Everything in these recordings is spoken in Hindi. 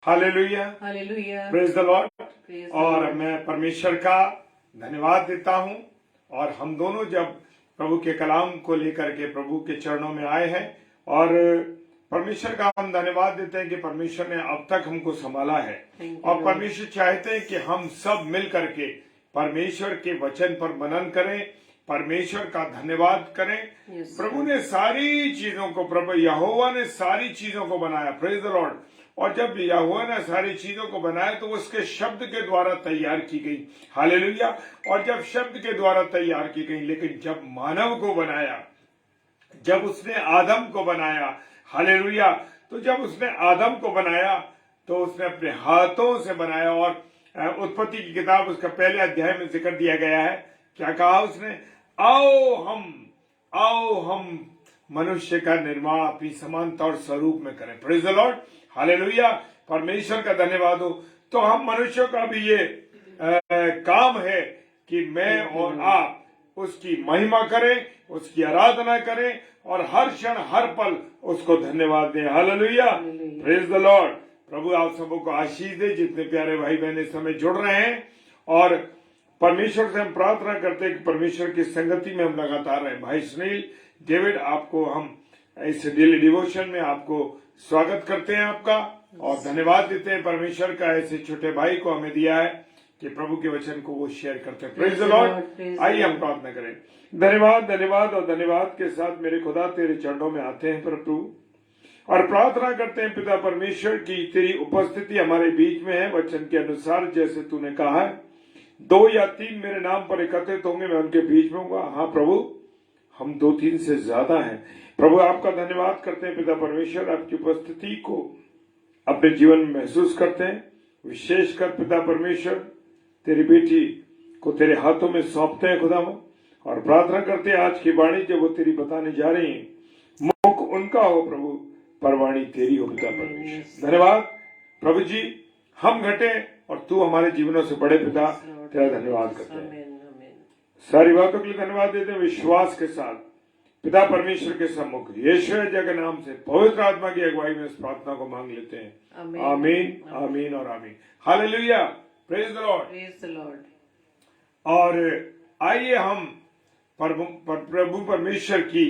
Hallelujah, hallelujah, praise the Lord. Praise the और लॉर्ड। मैं परमेश्वर का धन्यवाद देता हूं। और हम दोनों जब प्रभु के कलाम को लेकर के प्रभु के चरणों में आए हैं और परमेश्वर का हम धन्यवाद देते हैं कि परमेश्वर ने अब तक हमको संभाला है। Thank you, और Lord. परमेश्वर चाहते हैं कि हम सब मिल करके परमेश्वर के वचन पर मनन करें, परमेश्वर का धन्यवाद करें। Yes, प्रभु Lord. ने सारी चीजों को, प्रभु यहोवा ने सारी चीजों को बनाया, प्रेज द लॉर्ड। और जब यहोवा ने सारी चीजों को बनाया तो उसके शब्द के द्वारा तैयार की गई, हालेलुया। और जब शब्द के द्वारा तैयार की गई, लेकिन जब मानव को बनाया, जब उसने आदम को बनाया, हालेलुया, तो जब उसने आदम को बनाया तो उसने अपने हाथों से बनाया। और उत्पत्ति की किताब उसका पहले अध्याय में जिक्र दिया गया है। क्या कहा उसने? आओ हम मनुष्य का निर्माण अपनी समानता और स्वरूप में करें। Praise the Lord, hallelujah. परमेश्वर का धन्यवाद हो। तो हम मनुष्यों का भी ये काम है कि मैं और आप उसकी महिमा करें, उसकी आराधना करें और हर क्षण हर पल उसको धन्यवाद दें। Hallelujah, praise the Lord. प्रभु आप सबों को आशीष दे। जितने प्यारे भाई बहन इस समय जुड़ रहे हैं, और परमेश्वर से हम प्रार्थना करते हैं कि परमेश्वर की संगति में हम लगातार रहें। भाई सुनील डेविड, आपको हम इस डेली डिवोशन में आपको स्वागत करते हैं आपका, और धन्यवाद देते हैं परमेश्वर का ऐसे छोटे भाई को हमें दिया है कि प्रभु के वचन को वो शेयर करते हैं। Praise the Lord. आइए हम प्रार्थना करें। धन्यवाद और धन्यवाद के साथ मेरे खुदा तेरे चरणों में आते हैं प्रभु, और प्रार्थना करते हैं पिता परमेश्वर की तेरी उपस्थिति हमारे बीच में है। वचन के अनुसार जैसे तूने कहा है, 2 या 3 मेरे नाम पर एकत्रित होंगे, मैं उनके बीच में होऊंगा। हाँ प्रभु, हम 2-3 से ज्यादा हैं। प्रभु आपका धन्यवाद करते हैं पिता परमेश्वर, आपकी उपस्थिति को अपने जीवन में महसूस करते हैं। विशेषकर पिता परमेश्वर तेरी बेटी को तेरे हाथों में सौंपते हैं खुदा, और प्रार्थना करते हैं आज की वाणी जब वो तेरी बताने जा रही है, मुख उनका हो प्रभु, पर वाणी तेरी हो पिता परमेश्वर। धन्यवाद प्रभु जी, हम घटे और तू हमारे जीवनों से बड़े पिता, तेरा धन्यवाद करते हैं। सारी बातों के लिए धन्यवाद देते हैं विश्वास के साथ पिता परमेश्वर के सम्मुख यीशु के नाम से पवित्र आत्मा की अगुवाई में इस प्रार्थना को मांग लेते हैं। आमीन, आमीन और आमीन। Hallelujah, praise the Lord, praise the Lord. और आइए हम प्रभु परमेश्वर की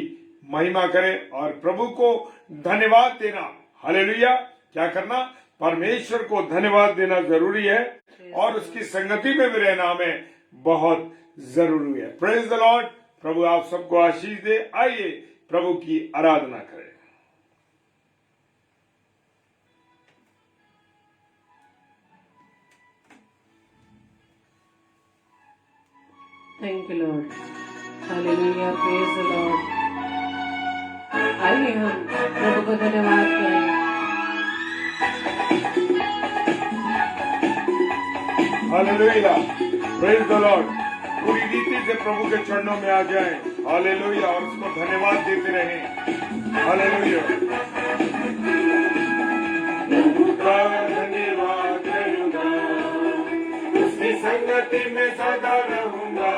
महिमा करें और प्रभु को धन्यवाद देना। हालेलुया, क्या करना? परमेश्वर को धन्यवाद देना जरूरी है, और उसकी संगति में भी रहना हमें बहुत जरूरी है। Praise the Lord. प्रभु आप सबको आशीष दे। आइए प्रभु की आराधना करें। Thank you Lord. Hallelujah, praise the Lord. आइए हम प्रभु को धन्यवाद करें। Hallelujah, praise the Lord. पूरी रीति से प्रभु के चरणों में आ जाएं। हालेलुया, और उसको धन्यवाद देते रहें। हालेलुया, प्रभु का धन्यवाद करूंगा, उसकी संगति में सदा रहूंगा,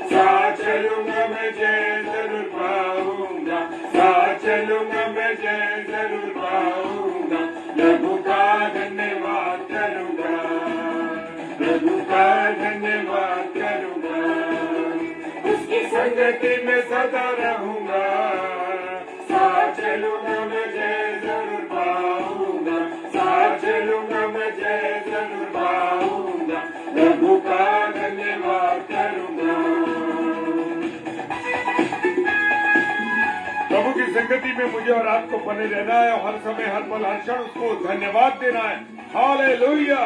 साथ चलूंगा मैं जय जरूर पाऊंगा, साथ चलूंगा मैं जय जरूर पाऊंगा। प्रभु का धन्यवाद करूंगा, प्रभु का धन्यवाद करूंगा, उसकी संगति में सदा रहूंगा, साथ चलूंगा मैं जय जरूर पाऊंगा, साथ चलूंगा मैं जय जरूर पाऊंगा। प्रभु का धन्यवाद करूंगा। प्रभु की संगति में मुझे और आपको बने रहना है, और हर समय हर पल हर क्षण उसको धन्यवाद देना है। Hallelujah,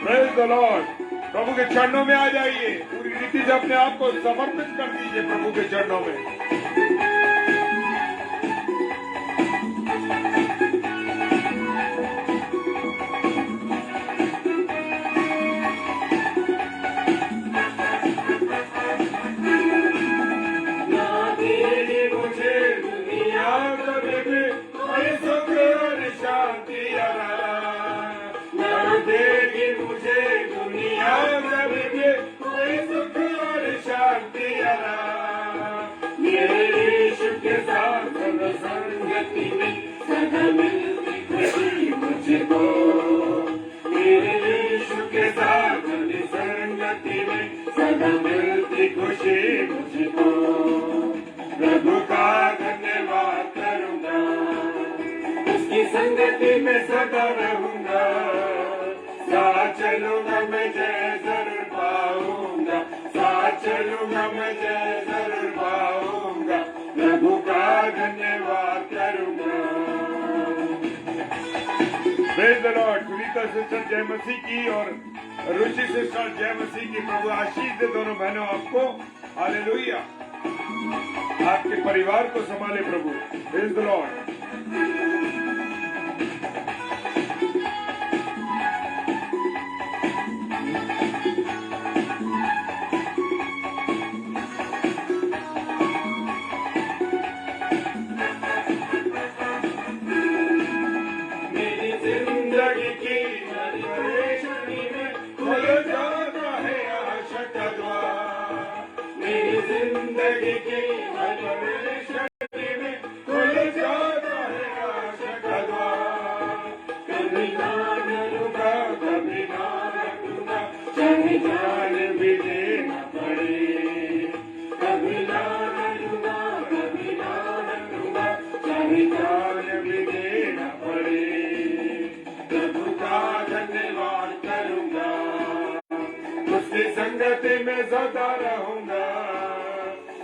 praise the Lord. प्रभु के चरणों में आ जाइए, पूरी रीति से अपने आप को समर्पित कर दीजिए प्रभु के चरणों में। मुझे दुनिया कभी भी कोई सुख और शांति देगी, मुझे दुनिया कभी भी कोई सुख और शांति मेरे यीशु के साथ संगति में सदा मिलती खुशी मुझको। मिलती खुशी मुझको, प्रभु का धन्यवाद करूंगा, उसकी संगति में सदा रहूंगा, साथ चलूंगा मैं जय जरूर पाऊंगा, साथ चलूंगा मैं जय जरूर पाऊंगा, प्रभु का धन्यवाद करूंगा। Praise the Lord. Sunita sister जय मसीह की और रुचि सिस्टर जय मसीह की। प्रभु आशीष दे दोनों बहनों आपको। हालेलुया। आपके परिवार को संभाले प्रभु। Praise the Lord. जिंदगी की हर परेशानी में खुल जाता है आशा का द्वार। कभी ना डरूंगा, कभी ना डरूंगा, चाहे जान भी देना पड़े। कभी ना डरूंगा, कभी ना डरूंगा, चाहे जान भी देना पड़े। प्रभु का धन्यवाद करूंगा, उसकी संगति में सदा रहूंगा,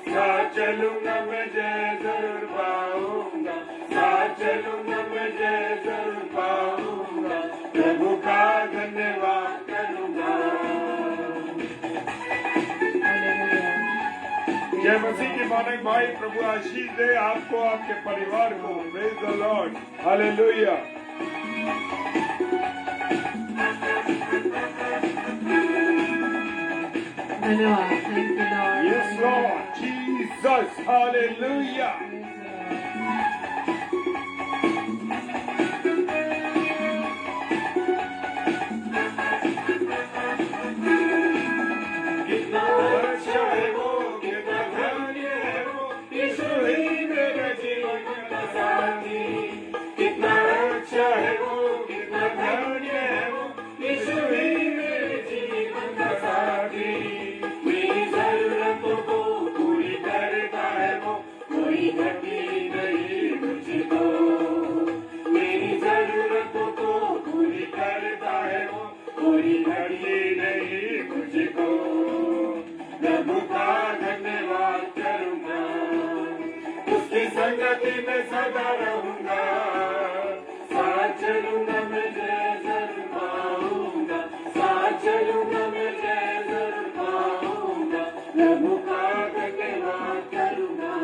साथ चलूंगा मैं जय जरूर पाऊंगा, साथ चलूंगा मैं जय जरूर पाऊंगा, प्रभु का धन्यवाद करूंगा। जय मसीह की मानक भाई। प्रभु आशीष दे आपको, आपके परिवार को। Praise the Lord. हालेलुया। धन्यवाद। Thank you Lord. Yes, Lord Jesus. Hallelujah. कितना अच्छा है वो, कितना धन्य है वो, यीशु ही मेरे जीवन का साथी। कितना अच्छा है वो, कितना धन्य है वो, यीशु ही मेरे जीवन का साथी। मेरी जरूरतों को पूरी करता है वो, कोई घटी नहीं मुझको। मेरी जरूरतों को पूरी करता है वो, कोई घटी नहीं मुझको। प्रभु का धन्यवाद करूंगा, उसकी संगति में सदा रहूंगा, साथ चलूंगा मैं जय जरूर पाऊंगा, साथ चलूंगा मैं जय जरूर पाऊंगा, प्रभु का धन्यवाद करूंगा।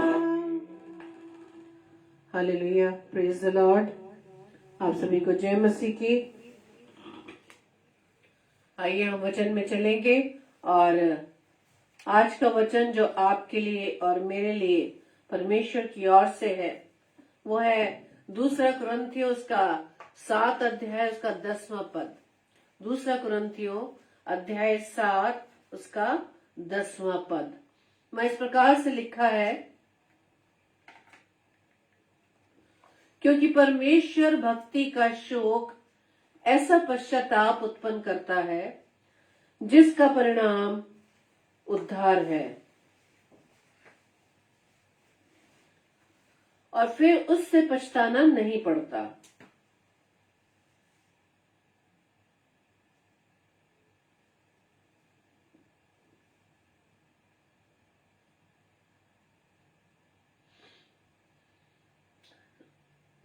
हालेलुया। Praise the Lord. आप सभी को जय मसीह की। आइए हम वचन में चलेंगे और आज का वचन जो आपके लिए और मेरे लिए परमेश्वर की ओर से है वो है 2 कुरिन्थियों उसका 7 अध्याय उसका 10वां पद। 2 कुरिन्थियों अध्याय 7 उसका 10वां पद में इस प्रकार से लिखा है, क्योंकि परमेश्वर भक्ति का शोक ऐसा पश्चाताप उत्पन्न करता है जिसका परिणाम उद्धार है, और फिर उससे पछताना नहीं पड़ता।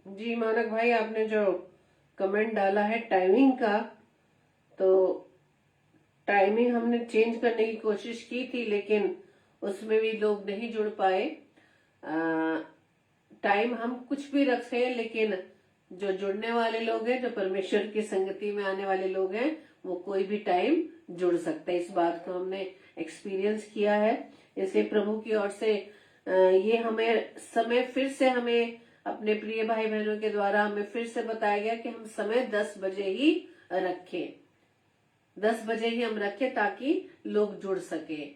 जी मानक भाई, आपने जो कमेंट डाला है टाइमिंग का, तो टाइमिंग हमने चेंज करने की कोशिश की थी लेकिन उसमें भी लोग नहीं जुड़ पाए। टाइम हम कुछ भी रखे लेकिन जो जुड़ने वाले लोग हैं, जो परमेश्वर की संगति में आने वाले लोग हैं, वो कोई भी टाइम जुड़ सकता है। इस बात को हमने एक्सपीरियंस किया है। इसलिए प्रभु की ओर से ये हमें समय फिर से हमें अपने प्रिय भाई बहनों के द्वारा हमें फिर से बताया गया कि हम समय 10 बजे ही रखें। 10 बजे ही हम रखें ताकि लोग जुड़ सके,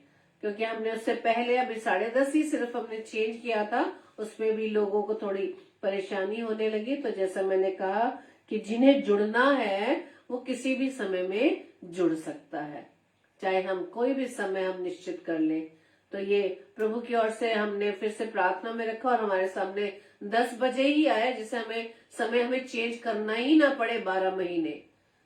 क्योंकि हमने उससे पहले अभी 10:30 ही सिर्फ हमने चेंज किया था, उसमें भी लोगों को थोड़ी परेशानी होने लगी। तो जैसा मैंने कहा कि जिन्हें जुड़ना है वो किसी भी समय में जुड़ सकता है। चाहे हम कोई भी समय हम निश्चित कर लें। तो ये प्रभु की ओर से हमने फिर से प्रार्थना में रखा और हमारे सामने 10 बजे ही आया, जिसे हमें चेंज करना ही ना पड़े 12 महीने।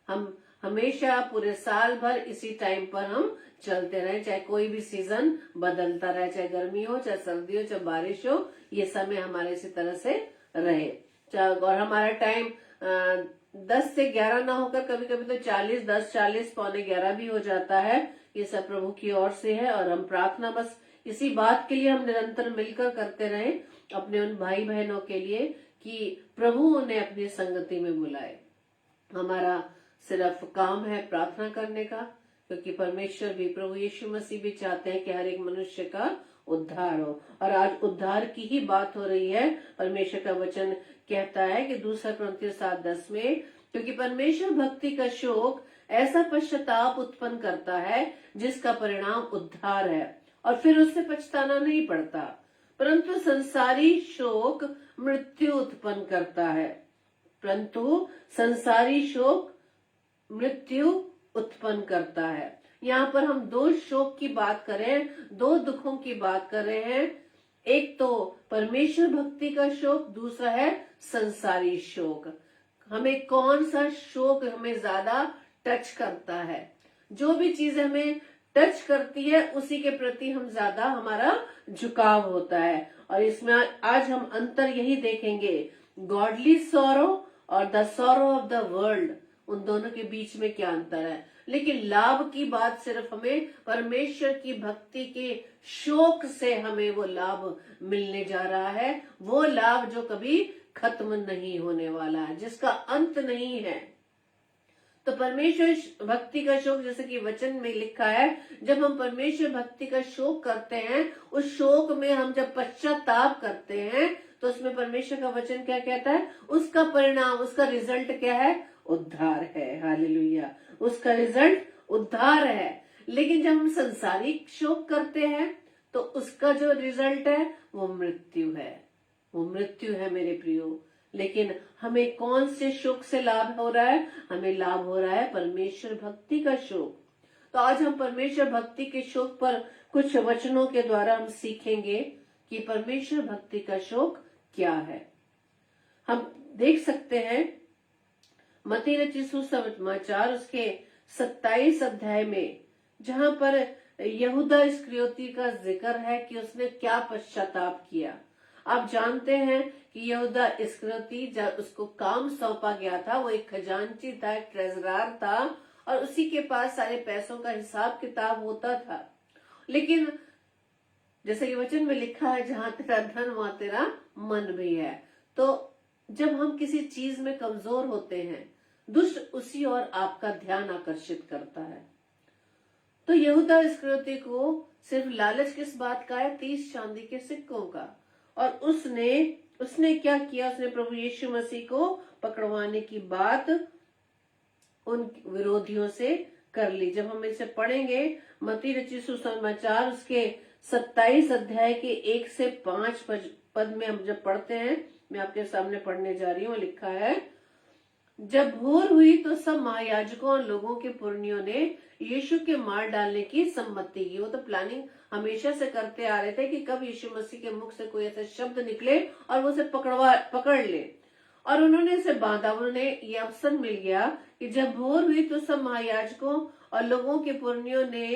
हम हमेशा पूरे साल भर इसी टाइम पर हम चलते रहे, चाहे कोई भी सीजन बदलता रहे, चाहे गर्मी हो, चाहे सर्दी हो, चाहे बारिश हो, ये समय हमारे इसी तरह से रहे। और हमारा टाइम 10 से 11 ना होकर कभी कभी तो 10:40 पौने 11 भी हो जाता है। ये सब प्रभु की ओर से है और हम प्रार्थना बस इसी बात के लिए हम निरंतर मिलकर करते रहे, अपने उन भाई बहनों के लिए कि प्रभु उन्हें अपनी संगति में बुलाए। हमारा सिर्फ काम है प्रार्थना करने का, क्योंकि परमेश्वर भी, प्रभु यीशु मसीह भी चाहते हैं कि हर एक मनुष्य का उद्धार हो। और आज उद्धार की ही बात हो रही है। परमेश्वर का वचन कहता है कि 2 कुरिन्थियों 7:10 में, क्योंकि परमेश्वर भक्ति का शोक ऐसा पश्चाताप उत्पन्न करता है जिसका परिणाम उद्धार है, और फिर उससे पछताना नहीं पड़ता, परंतु संसारी शोक मृत्यु उत्पन्न करता है। परंतु संसारी शोक मृत्यु उत्पन्न करता है। यहाँ पर हम 2 शोक की बात करें, 2 दुखों की बात कर रहे हैं। एक तो परमेश्वर भक्ति का शोक, दूसरा है संसारी शोक। हमें कौन सा शोक हमें ज्यादा टच करता है? जो भी चीज हमें टच करती है उसी के प्रति हम ज्यादा, हमारा झुकाव होता है। और इसमें आज हम अंतर यही देखेंगे, गॉडली सॉरो और the sorrow of the world, उन दोनों के बीच में क्या अंतर है। लेकिन लाभ की बात सिर्फ हमें परमेश्वर की भक्ति के शोक से हमें वो लाभ मिलने जा रहा है, वो लाभ जो कभी खत्म नहीं होने वाला है, जिसका अंत नहीं है। तो परमेश्वर भक्ति का शोक, जैसे कि वचन में लिखा है, जब हम परमेश्वर भक्ति का शोक करते हैं, उस शोक में हम जब पश्चाताप करते हैं, तो उसमें परमेश्वर का वचन क्या कहता है? उसका परिणाम, उसका रिजल्ट क्या है? उद्धार है। हालेलुया, उसका रिजल्ट उद्धार है। लेकिन जब हम संसारिक शोक करते हैं तो उसका जो रिजल्ट है वो मृत्यु है, वो मृत्यु है मेरे प्रियो। लेकिन हमें कौन से शोक से लाभ हो रहा है? हमें लाभ हो रहा है परमेश्वर भक्ति का शोक। तो आज हम परमेश्वर भक्ति के शोक पर कुछ वचनों के द्वारा हम सीखेंगे कि परमेश्वर भक्ति का शोक क्या है। हम देख सकते हैं मत्ती रचित सुसमाचार उसके 27 अध्याय में, जहां पर यहूदा इस्करियोती का जिक्र है कि उसने क्या पश्चाताप किया। आप जानते हैं कि यहूदा इस्करियोती, जब उसको काम सौंपा गया था, वो एक खजांची था, एक ट्रेजरार था, और उसी के पास सारे पैसों का हिसाब किताब होता था। लेकिन जैसे कि वचन में लिखा है, जहां तेरा धन वहां तेरा मन भी है। तो जब हम किसी चीज में कमजोर होते हैं, दुष्ट उसी ओर आपका ध्यान आकर्षित करता है। तो यहूदा इस्करियोती को सिर्फ लालच किस बात का है? 30 चांदी के सिक्कों का। और उसने क्या किया? उसने प्रभु यीशु मसीह को पकड़वाने की बात उन विरोधियों से कर ली। जब हम इसे पढ़ेंगे, मत्ती रचित सुसमाचार उसके 27 अध्याय के 1 से 5 पद में हम जब पढ़ते हैं, मैं आपके सामने पढ़ने जा रही हूँ, लिखा है, जब भोर हुई तो सब महायाजकों और लोगों के पुरनियों ने यीशु के मार डालने की सम्मति की। वो तो प्लानिंग हमेशा से करते आ रहे थे कि कब यीशु मसीह के मुख से कोई ऐसा शब्द निकले और वो उसे पकड़ ले। और उन्होंने इसे बांधा। उन्हें ये अवसर मिल गया कि जब भोर हुई तो सब महायाजकों और लोगों के पुरनियों ने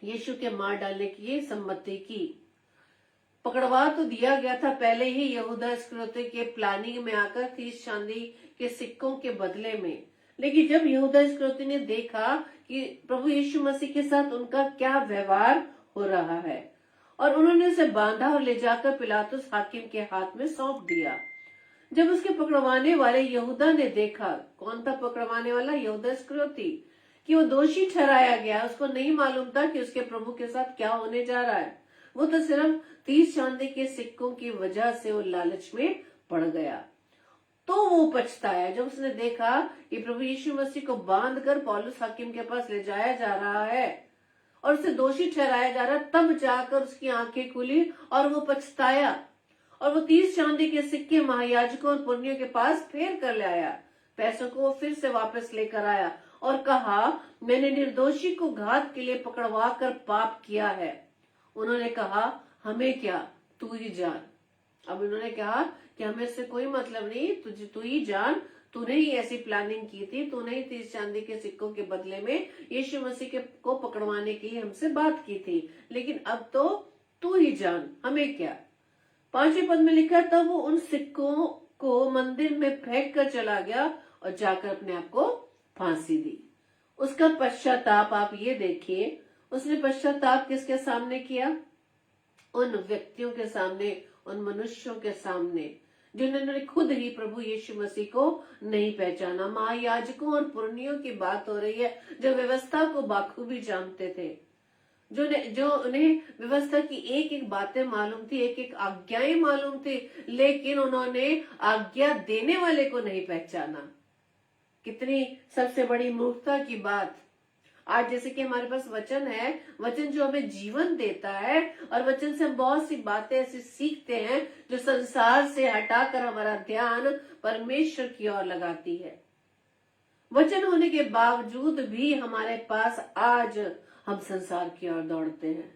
यीशु के मार डालने की सम्मति की। पकड़वा तो दिया गया था पहले ही यहूदा इस्करियोती के प्लानिंग में आकर 30 चांदी के सिक्कों के बदले में। लेकिन जब यहूदा इस्करियोती ने देखा कि प्रभु यीशु मसीह के साथ उनका क्या व्यवहार हो रहा है, और उन्होंने उसे बांधा और ले जाकर पिलातुस हाकिम के हाथ में सौंप दिया। जब उसके पकड़वाने वाले यहूदा ने देखा, कौन था पकड़वाने वाला? यहूदा इस्करियोती, कि वो दोषी ठहराया गया। उसको नहीं मालूम था कि उसके प्रभु के साथ क्या होने जा रहा है। वो तो सिर्फ 30 चांदी के सिक्कों की वजह से वो लालच में पड़ गया। तो वो पछताया जब उसने देखा कि प्रभु यीशु मसीह को बांधकर पौलुस हाकिम के पास ले जाया जा रहा है और उसे दोषी ठहराया जा रहा है। तब जाकर उसकी आंखें खुली और वो पछताया, और वो 30 चांदी के सिक्के महायाजकों और पुरनियों के पास फेर कर ले आया। पैसों को वो फिर से वापस लेकर आया और कहा, मैंने निर्दोषी को घात के लिए पकड़वा कर पाप किया है। उन्होंने कहा, हमें क्या, तू ही जान। अब उन्होंने कहा कि हमें इससे कोई मतलब नहीं, तू ही जान, तूने ही ऐसी प्लानिंग की थी, तूने ही 30 चांदी के सिक्कों के बदले में यीशु मसीह को पकड़वाने के लिए हमसे बात की थी, लेकिन अब तो तू ही जान, हमें क्या। 5वें पद में लिखा, तब वो उन सिक्कों को मंदिर में फेंक कर चला गया और जाकर अपने आप को फांसी दी। उसका पश्चाताप आप ये देखिए, उसने पश्चाताप किसके सामने किया? उन व्यक्तियों के सामने, उन मनुष्यों के सामने जिन्होंने खुद ही प्रभु यीशु मसीह को नहीं पहचाना। महायाजकों और पुरनियों की बात हो रही है, जो व्यवस्था को बाखूबी जानते थे, जो उन्हें व्यवस्था की एक एक बातें मालूम थी, एक एक आज्ञाएं मालूम थी, लेकिन उन्होंने आज्ञा देने वाले को नहीं पहचाना। कितनी सबसे बड़ी मूर्खता की बात। आज जैसे कि हमारे पास वचन है, वचन जो हमें जीवन देता है, और वचन से हम बहुत सी बातें ऐसी सीखते हैं जो संसार से हटाकर हमारा ध्यान परमेश्वर की ओर लगाती है। वचन होने के बावजूद भी हमारे पास आज हम संसार की ओर दौड़ते हैं।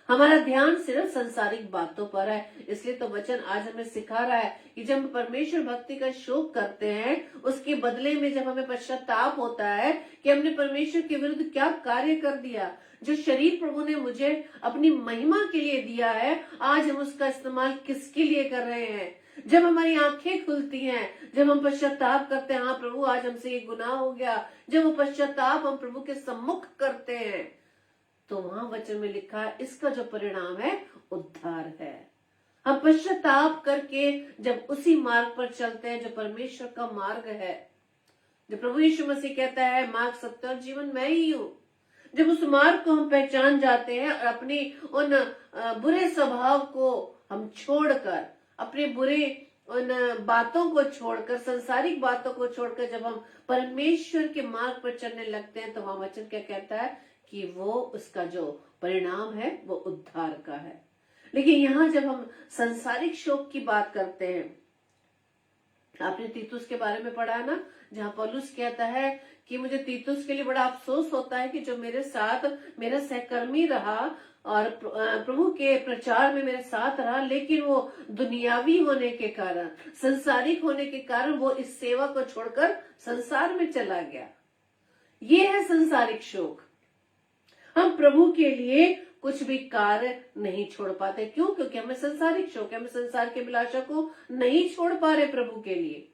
हमारा ध्यान सिर्फ संसारिक बातों पर है। इसलिए तो वचन आज हमें सिखा रहा है कि जब हम परमेश्वर भक्ति का शोक करते हैं, उसके बदले में जब हमें पश्चाताप होता है कि हमने परमेश्वर के विरुद्ध क्या कार्य कर दिया, जो शरीर प्रभु ने मुझे अपनी महिमा के लिए दिया है, आज हम उसका इस्तेमाल किसके लिए कर रहे हैं। जब हमारी आंखें खुलती हैं, जब हम पश्चाताप करते हैं, हाँ प्रभु आज हमसे ये गुनाह हो गया, जब वो पश्चाताप हम प्रभु के सम्मुख करते हैं, तो वहां वचन में लिखा है इसका जो परिणाम है उद्धार है। हम पश्चाताप करके जब उसी मार्ग पर चलते हैं जो परमेश्वर का मार्ग है, जो प्रभु यीशु मसीह कहता है मार्ग, सत्य और जीवन मैं ही हूँ, जब उस मार्ग को हम पहचान जाते हैं और अपनी उन बुरे स्वभाव को हम छोड़कर, अपने बुरे उन बातों को छोड़कर, संसारिक बातों को छोड़कर जब हम परमेश्वर के मार्ग पर चलने लगते हैं, तो वहां वचन क्या कहता है कि वो उसका जो परिणाम है वो उद्धार का है। लेकिन यहाँ जब हम संसारिक शोक की बात करते हैं, आपने तीतुस के बारे में पढ़ा ना, जहाँ पौलुस कहता है कि मुझे तीतुस के लिए बड़ा अफसोस होता है कि जो मेरे साथ मेरा सहकर्मी रहा और प्रभु के प्रचार में मेरे साथ रहा, लेकिन वो दुनियावी होने के कारण, संसारिक होने के कारण वो इस सेवा को छोड़कर संसार में चला गया। ये है संसारिक शोक। हम प्रभु के लिए कुछ भी कार्य नहीं छोड़ पाते। क्यों? क्योंकि हमें संसारिक शौक है, हमें संसार के अभिलाषा को नहीं छोड़ पा रहे प्रभु के लिए।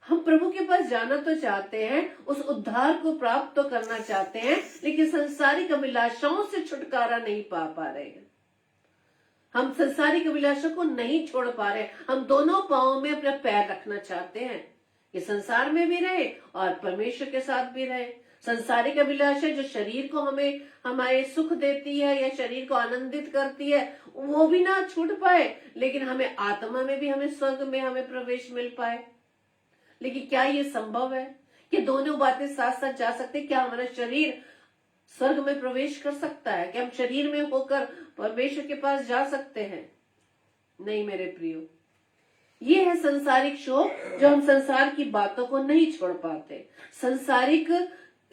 हम प्रभु के पास जाना तो चाहते हैं, उस उद्धार को प्राप्त तो करना चाहते हैं, लेकिन संसारिक अभिलाषाओं से छुटकारा नहीं पा रहे हैं। हम संसारिक अभिलाषा को नहीं छोड़ पा रहे। हम दोनों पांवों में अपना पैर रखना चाहते हैं कि संसार में भी रहे और परमेश्वर के साथ भी रहे। संसारिक अभिलाषा जो शरीर को हमें हमारे सुख देती है या शरीर को आनंदित करती है, वो भी ना छूट पाए, लेकिन हमें आत्मा में भी, हमें स्वर्ग में हमें प्रवेश मिल पाए। लेकिन क्या ये संभव है कि दोनों बातें साथ साथ जा सकते? क्या हमारा शरीर स्वर्ग में प्रवेश कर सकता है? क्या हम शरीर में होकर परमेश्वर के पास जा सकते हैं? नहीं मेरे प्रियो, ये है संसारिक शोक जो हम संसार की बातों को नहीं छोड़ पाते, संसारिक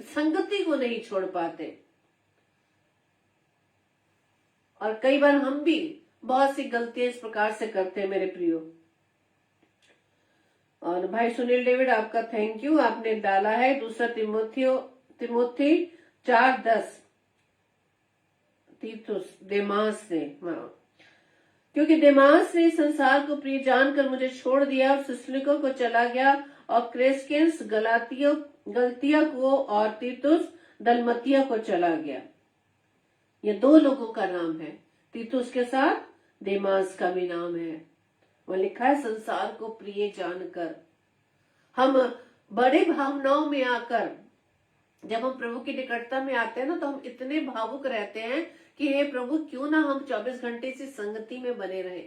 संगति को नहीं छोड़ पाते। और कई बार हम भी बहुत सी गलतियां इस प्रकार से करते हैं मेरे प्रियो। और भाई सुनील डेविड, आपका थैंक यू, आपने डाला है 2 तिमोथी 4:10 तीतुस देमास ने, क्योंकि देमास ने संसार को प्रिय जानकर मुझे छोड़ दिया और सुसलिकों को चला गया, और क्रेस्केंस गलतिया को और तीतुस दलमतिया को चला गया। ये 2 लोगों का नाम है, तीतुस के साथ देमास का भी नाम है। वो लिखा है संसार को प्रिय जानकर। हम बड़े भावनाओं में आकर जब हम प्रभु की निकटता में आते हैं ना, तो हम इतने भावुक रहते हैं कि हे प्रभु क्यों ना हम 24 घंटे इसी संगति में बने रहे।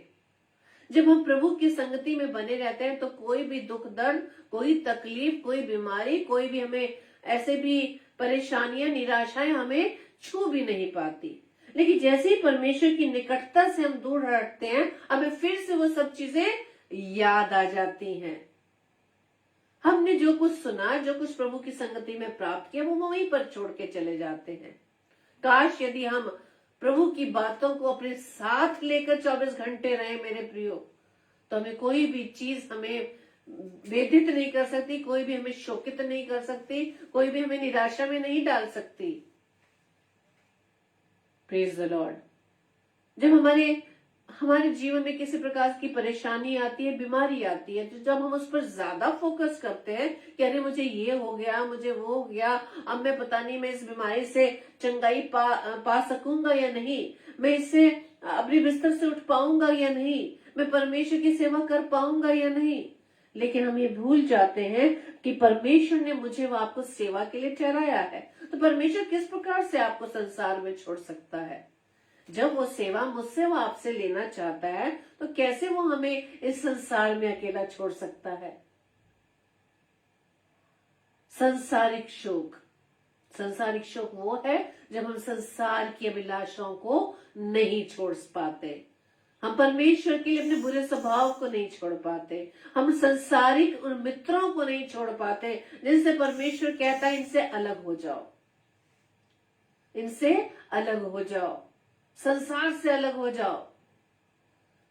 जब हम प्रभु की संगति में बने रहते हैं तो कोई भी दुख दर्द, कोई तकलीफ, कोई बीमारी, कोई भी हमें ऐसे भी परेशानियां, निराशाएं हमें छू भी नहीं पाती। लेकिन जैसे ही परमेश्वर की निकटता से हम दूर हटते हैं, हमें फिर से वो सब चीजें याद आ जाती हैं। हमने जो कुछ सुना, जो कुछ प्रभु की संगति में प्राप्त किया, वो वहीं पर छोड़ के चले जाते हैं। काश यदि हम प्रभु की बातों को अपने साथ लेकर 24 घंटे रहे मेरे प्रियो, तो हमें कोई भी चीज हमें वेदित नहीं कर सकती, कोई भी हमें शोकित नहीं कर सकती, कोई भी हमें निराशा में नहीं डाल सकती। Praise the Lord. जब हमारे जीवन में किसी प्रकार की परेशानी आती है, बीमारी आती है, तो जब हम उस पर ज्यादा फोकस करते हैं कि अरे मुझे ये हो गया, मुझे वो हो गया, अब मैं पता नहीं मैं इस बीमारी से चंगाई पा सकूंगा या नहीं, मैं इससे अपने बिस्तर से उठ पाऊंगा या नहीं, मैं परमेश्वर की सेवा कर पाऊंगा या नहीं। लेकिन हम ये भूल जाते हैं कि परमेश्वर ने मुझे वो आपको सेवा के लिए ठहराया है। तो परमेश्वर किस प्रकार से आपको संसार में छोड़ सकता है? जब वो सेवा मुझसे वो आपसे लेना चाहता है, तो कैसे वो हमें इस संसार में अकेला छोड़ सकता है? संसारिक शोक वो है जब हम संसार की अभिलाषाओं को नहीं छोड़ पाते, हम परमेश्वर के लिए अपने बुरे स्वभाव को नहीं छोड़ पाते, हम संसारिक उन मित्रों को नहीं छोड़ पाते जिनसे परमेश्वर कहता है इनसे अलग हो जाओ, इनसे अलग हो जाओ, संसार से अलग हो जाओ।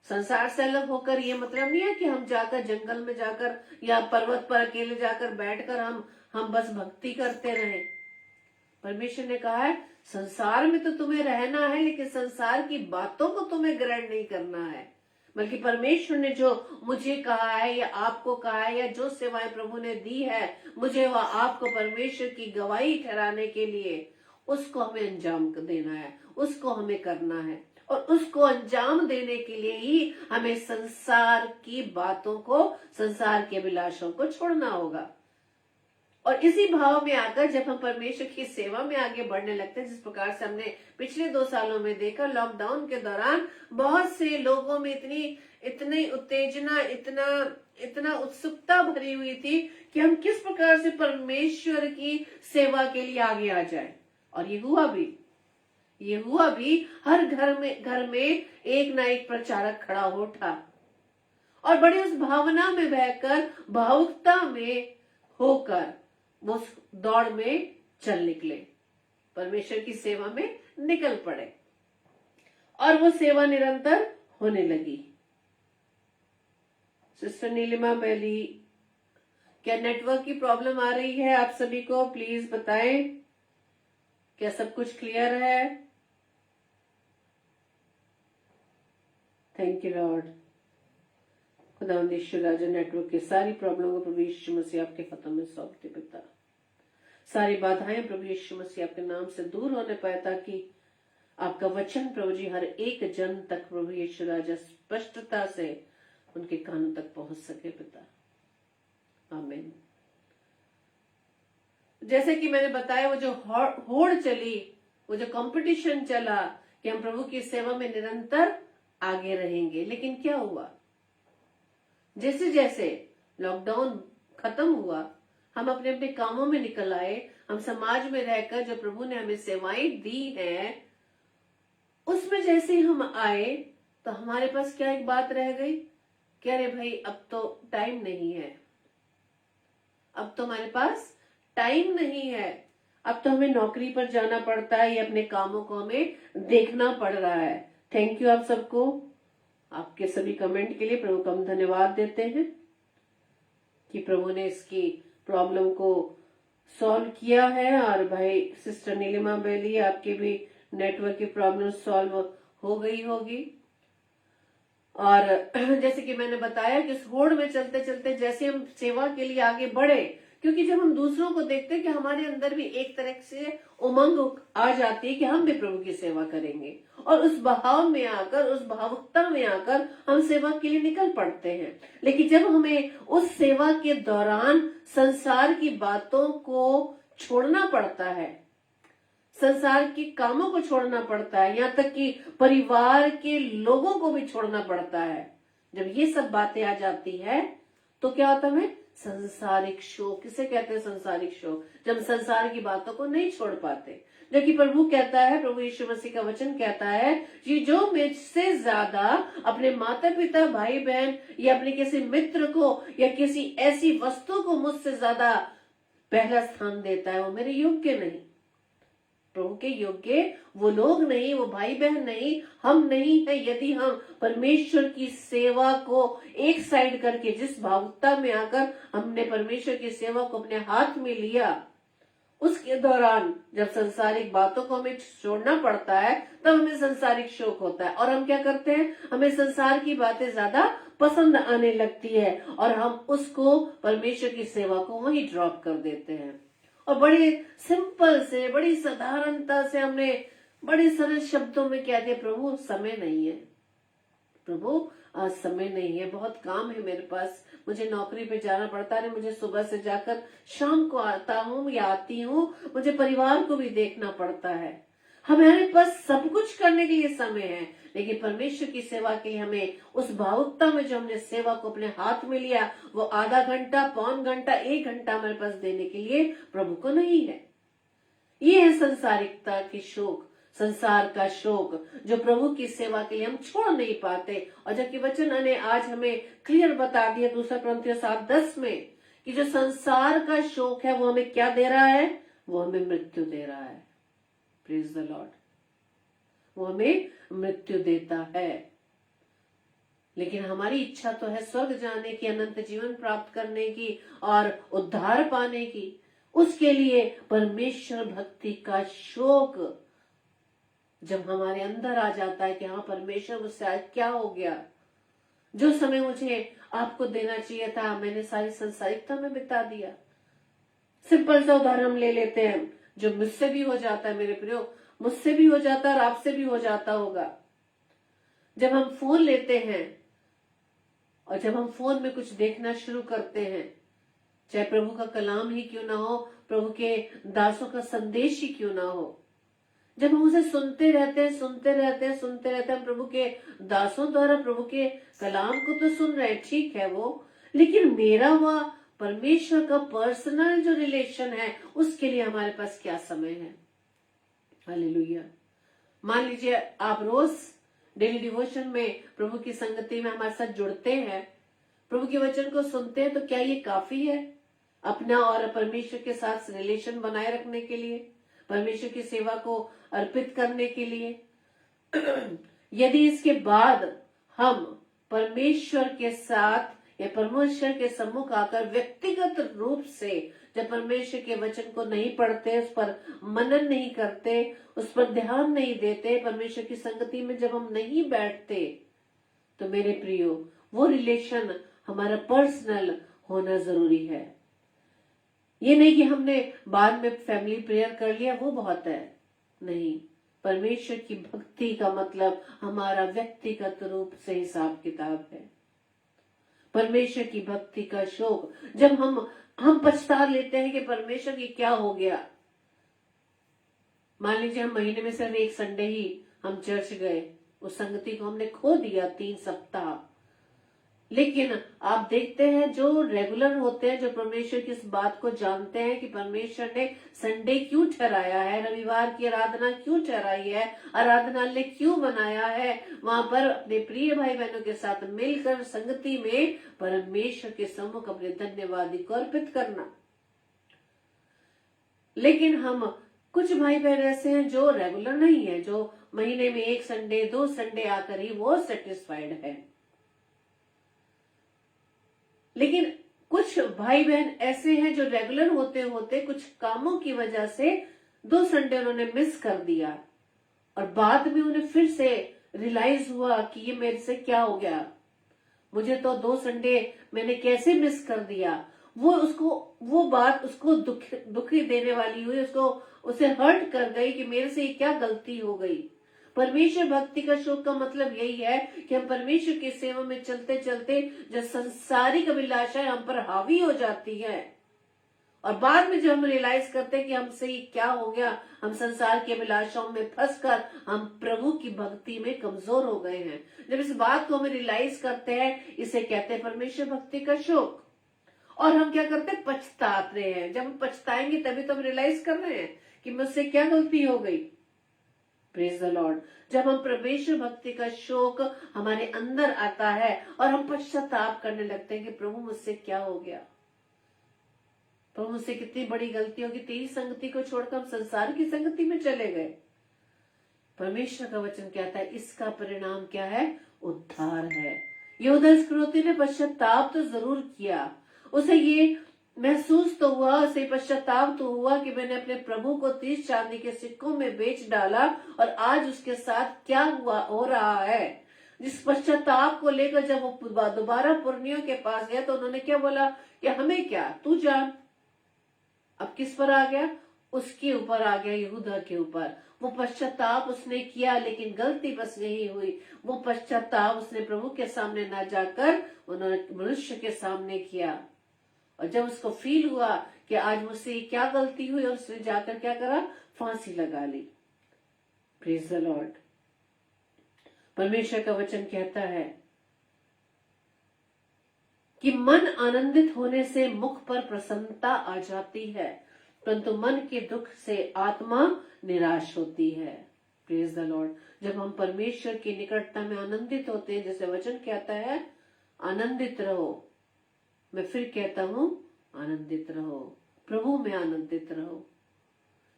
संसार से अलग होकर ये मतलब नहीं है कि हम जाकर जंगल में जाकर या पर्वत पर अकेले जाकर बैठकर हम बस भक्ति करते रहें। परमेश्वर ने कहा है संसार में तो तुम्हें रहना है, लेकिन संसार की बातों को तुम्हें ग्रहण नहीं करना है। बल्कि परमेश्वर ने जो मुझे कहा है या आपको कहा है, या जो सेवाएं प्रभु ने दी है मुझे व आपको परमेश्वर की गवाही ठहराने के लिए, उसको हमें अंजाम देना है, उसको हमें करना है। और उसको अंजाम देने के लिए ही हमें संसार की बातों को, संसार के अभिलाषों को छोड़ना होगा। और इसी भाव में आकर जब हम परमेश्वर की सेवा में आगे बढ़ने लगते हैं, जिस प्रकार से हमने पिछले 2 सालों में देखा, लॉकडाउन के दौरान बहुत से लोगों में इतनी उत्तेजना, इतना उत्सुकता भरी हुई थी कि हम किस प्रकार से परमेश्वर की सेवा के लिए आगे आ जाए। और ये हुआ भी हर घर में एक ना एक प्रचारक खड़ा उठा और बड़ी उस भावना में बहकर, भावुकता में होकर वो दौड़ में चल निकले, परमेश्वर की सेवा में निकल पड़े और वो सेवा निरंतर होने लगी। सिस्टर नीलिमा बैली, क्या नेटवर्क की प्रॉब्लम आ रही है आप सभी को? प्लीज बताएं, क्या सब कुछ क्लियर है? Thank you Lord. खुदावंद यीशु राजा, नेटवर्क की सारी प्रॉब्लम को प्रभु यीशु मसीह आपके हाथों में सौंपते पिता। सारी बाधाएं प्रभु यीशु मसीह आपके नाम से दूर होने पाए, ताकि आपका वचन प्रभु जी हर एक जन तक प्रभु यीशु राजा स्पष्टता से उनके कानों तक पहुंच सके पिता। आमीन। जैसे कि मैंने बताया, वो जो होड़ चली, वो जो कंपटीशन चला कि हम प्रभु की सेवा में निरंतर आगे रहेंगे, लेकिन क्या हुआ? जैसे जैसे लॉकडाउन खत्म हुआ, हम अपने अपने कामों में निकल आए, हम समाज में रहकर जो प्रभु ने हमें सेवाएं दी हैं उसमें जैसे हम आए, तो हमारे पास क्या एक बात रह गई कि अरे भाई अब तो टाइम नहीं है, अब तो हमारे पास टाइम नहीं है, अब तो हमें नौकरी पर जाना पड़ता है या अपने कामों को हमें देखना पड़ रहा है। थैंक यू आप सबको, आपके सभी कमेंट के लिए प्रभु को हम धन्यवाद देते हैं कि प्रभु ने इसकी प्रॉब्लम को सॉल्व किया है। और भाई सिस्टर नीलिमा बैली, आपकी भी नेटवर्क की प्रॉब्लम सॉल्व हो गई होगी। और जैसे कि मैंने बताया कि इस होड़ में चलते चलते जैसे हम सेवा के लिए आगे बढ़े, क्योंकि जब हम दूसरों को देखते हैं कि हमारे अंदर भी एक तरह से उमंग आ जाती है कि हम भी प्रभु की सेवा करेंगे, और उस भाव में आकर, उस भावुकता में आकर हम सेवा के लिए निकल पड़ते हैं। लेकिन जब हमें उस सेवा के दौरान संसार की बातों को छोड़ना पड़ता है, संसार के कामों को छोड़ना पड़ता है, यहाँ तक कि परिवार के लोगों को भी छोड़ना पड़ता है, जब ये सब बातें आ जाती है तो क्या होता है? हमें संसारिक शोक। किसे कहते हैं संसारिक शोक? जब संसार की बातों को नहीं छोड़ पाते। जबकि प्रभु कहता है, प्रभु यीशु मसीह का वचन कहता है कि जो मुझसे ज्यादा अपने माता पिता, भाई बहन या अपने किसी मित्र को या किसी ऐसी वस्तु को मुझसे ज्यादा पहला स्थान देता है, वो मेरे योग्य नहीं। प्रभु के योग्य वो लोग नहीं, वो भाई बहन नहीं, हम नहीं है, यदि हम परमेश्वर की सेवा को एक साइड करके, जिस भावुकता में आकर हमने परमेश्वर की सेवा को अपने हाथ में लिया, उसके दौरान जब संसारिक बातों को हमें छोड़ना पड़ता है, तब हमें संसारिक शोक होता है। और हम क्या करते हैं? हमें संसार की बातें ज्यादा पसंद आने लगती है और हम उसको, परमेश्वर की सेवा को वहीं ड्रॉप कर देते हैं। और बड़े सिंपल से, बड़ी साधारणता से हमने बड़े सरल शब्दों में क्या दिया? प्रभु समय नहीं है, प्रभु आज समय नहीं है, बहुत काम है मेरे पास, मुझे नौकरी पे जाना पड़ता है, मुझे सुबह से जाकर शाम को आता हूँ या आती हूँ, मुझे परिवार को भी देखना पड़ता है। हमारे पास सब कुछ करने के लिए समय है, लेकिन परमेश्वर की सेवा के लिए हमें उस भावुकता में जो हमने सेवा को अपने हाथ में लिया, वो आधा घंटा, पौन घंटा, 1 घंटा हमारे पास देने के लिए प्रभु को नहीं है। ये है संसारिकता की शोक, संसार का शोक, जो प्रभु की सेवा के लिए हम छोड़ नहीं पाते। और जबकि वचन ने आज हमें क्लियर बता दिया 2 कुरिन्थियों 7:10 में कि जो संसार का शोक है वो हमें क्या दे रहा है? वो हमें मृत्यु दे रहा है। Praise the Lord. वो हमें मृत्यु देता है। लेकिन हमारी इच्छा तो है स्वर्ग जाने की, अनंत जीवन प्राप्त करने की और उद्धार पाने की। उसके लिए परमेश्वर भक्ति का शोक जब हमारे अंदर आ जाता है कि हाँ, परमेश्वर मुझसे आज क्या हो गया, जो समय मुझे आपको देना चाहिए था मैंने सारी संसारिकता में बिता दिया। सिंपल सा उदाहरण हम ले लेते हैं, जो मुझसे भी हो जाता है मेरे प्रियो, मुझसे भी हो जाता है और आपसे भी हो जाता होगा। जब हम फोन लेते हैं और जब हम फोन में कुछ देखना शुरू करते हैं, चाहे प्रभु का कलाम ही क्यों ना हो, प्रभु के दासों का संदेश ही क्यों ना हो, जब हम उसे सुनते रहते हैं, हम प्रभु के दासों द्वारा प्रभु के कलाम को तो सुन रहे हैं, ठीक है वो, लेकिन मेरा वह परमेश्वर का पर्सनल जो रिलेशन है, उसके लिए हमारे पास क्या समय है? हालेलुया। मान लीजिए आप रोज डेली डिवोशन में प्रभु की संगति में हमारे साथ जुड़ते हैं, प्रभु के वचन को सुनते हैं, तो क्या ये काफी है अपना और परमेश्वर के साथ रिलेशन बनाए रखने के लिए, परमेश्वर की सेवा को अर्पित करने के लिए? यदि इसके बाद हम परमेश्वर के साथ या परमेश्वर के सम्मुख आकर व्यक्तिगत रूप से जब परमेश्वर के वचन को नहीं पढ़ते, उस पर मनन नहीं करते, उस पर ध्यान नहीं देते, परमेश्वर की संगति में जब हम नहीं बैठते, तो मेरे प्रियो वो रिलेशन हमारा पर्सनल होना जरूरी है। ये नहीं कि हमने बाद में फैमिली प्रेयर कर लिया वो बहुत है, नहीं। परमेश्वर की भक्ति का मतलब हमारा व्यक्तिगत रूप से हिसाब किताब है। परमेश्वर की भक्ति का शोक जब हम पछता लेते हैं कि परमेश्वर की क्या हो गया। मान लीजिए हम महीने में सिर्फ 1 संडे ही हम चर्च गए, उस संगति को हमने खो दिया 3 सप्ताह। लेकिन आप देखते हैं जो रेगुलर होते हैं, जो परमेश्वर की इस बात को जानते हैं कि परमेश्वर ने संडे क्यों ठहराया है, रविवार की आराधना क्यों ठहराई है, आराधनालय क्यों बनाया है, वहां पर अपने प्रिय भाई बहनों के साथ मिलकर संगति में परमेश्वर के सम्मुख अपने धन्यवाद को अर्पित करना। लेकिन हम कुछ भाई बहन ऐसे हैं जो रेगुलर नहीं है, जो महीने में 1 संडे 2 संडे आकर ही वो सेटिस्फाइड है। लेकिन कुछ भाई बहन ऐसे हैं जो रेगुलर होते होते कुछ कामों की वजह से 2 संडे उन्होंने मिस कर दिया और बाद में उन्हें फिर से रियलाइज हुआ कि ये मेरे से क्या हो गया, मुझे तो 2 संडे मैंने कैसे मिस कर दिया। वो बात उसको दुखी देने वाली हुई, उसे हर्ट कर गई कि मेरे से ये क्या गलती हो गई। परमेश्वर भक्ति का शोक का मतलब यही है कि हम परमेश्वर की सेवा में चलते चलते जो संसारिक अभिलाषाएं हम पर हावी हो जाती है और बाद में जब हम रियलाइज करते हैं कि हमसे ये क्या हो गया, हम संसार की अभिलाषाओं में फंसकर हम प्रभु की भक्ति में कमजोर हो गए हैं। जब इस बात को हम रियलाइज करते हैं, इसे कहते हैं परमेश्वर भक्ति का शोक। और हम क्या करते हैं, पछताते हैं। जब हम पछताएंगे तभी तो हम रियलाइज कर रहे हैं कि मुझसे क्या गलती हो गई। Praise the Lord. जब हम परमेश्वर भक्ति का शौक हमारे अंदर आता है और हम पश्चाताप करने लगते हैं कि प्रभु मुझसे क्या हो गया, प्रभु मुझसे कितनी बड़ी गलती होगी, तेरी संगति को छोड़कर हम संसार की संगति में चले गए। परमेश्वर का वचन कहता है इसका परिणाम क्या है, उद्धार है। यहूदा इस्करियोती ने पश्चाताप तो जरूर किया, उसे ये महसूस तो हुआ, उसे पश्चाताप तो हुआ कि मैंने अपने प्रभु को 30 चांदी के सिक्कों में बेच डाला और आज उसके साथ क्या हुआ हो रहा है। जिस पश्चाताप को लेकर जब वो दोबारा पुरनियों के पास गया तो उन्होंने क्या बोला कि हमें क्या, तू जान। अब किस पर आ गया, उसके ऊपर आ गया, यहूदा के ऊपर। वो पश्चाताप उसने किया लेकिन गलती बस यही हुई, वो पश्चाताप उसने प्रभु के सामने ना जाकर उन्होंने मनुष्य के सामने किया। और जब उसको फील हुआ कि आज मुझसे क्या गलती हुई, और उसने जाकर क्या करा, फांसी लगा ली। Praise the Lord. परमेश्वर का वचन कहता है कि मन आनंदित होने से मुख पर प्रसन्नता आ जाती है, परंतु मन के दुख से आत्मा निराश होती है। Praise the Lord. जब हम परमेश्वर की निकटता में आनंदित होते हैं, जैसे वचन कहता है आनंदित रहो, मैं फिर कहता हूं आनंदित रहो, प्रभु में आनंदित रहो।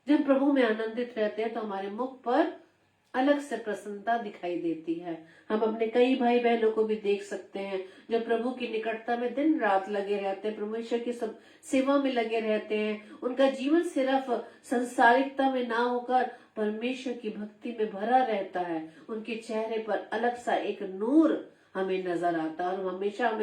जब प्रभु में आनंदित रहते हैं तो हमारे मुख पर अलग से प्रसन्नता दिखाई देती है। हम अपने कई भाई बहनों को भी देख सकते हैं जो प्रभु की निकटता में दिन रात लगे रहते हैं, परमेश्वर की सब सेवा में लगे रहते हैं। उनका जीवन सिर्फ संसारिकता में ना होकर परमेश्वर की भक्ति में भरा रहता है। उनके चेहरे पर अलग सा एक नूर हमें नजर आता है, और हमेशा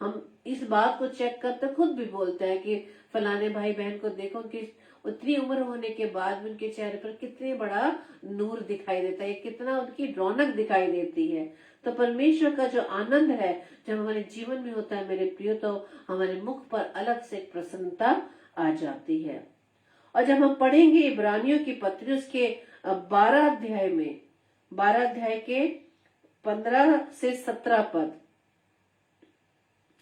हम इस बात को चेक करते, खुद भी बोलते हैं कि फलाने भाई बहन को देखो, उनकी उतनी उम्र होने के बाद भी उनके चेहरे पर कितने बड़ा नूर दिखाई देता है, कितना उनकी रौनक दिखाई देती है। तो परमेश्वर का जो आनंद है जब हमारे जीवन में होता है मेरे प्रियो, तो हमारे मुख पर अलग से एक प्रसन्नता आ जाती है। और जब हम पढ़ेंगे इब्रानियों की पत्री उसके 12 अध्याय में, 12 अध्याय के 15 से 17 पद,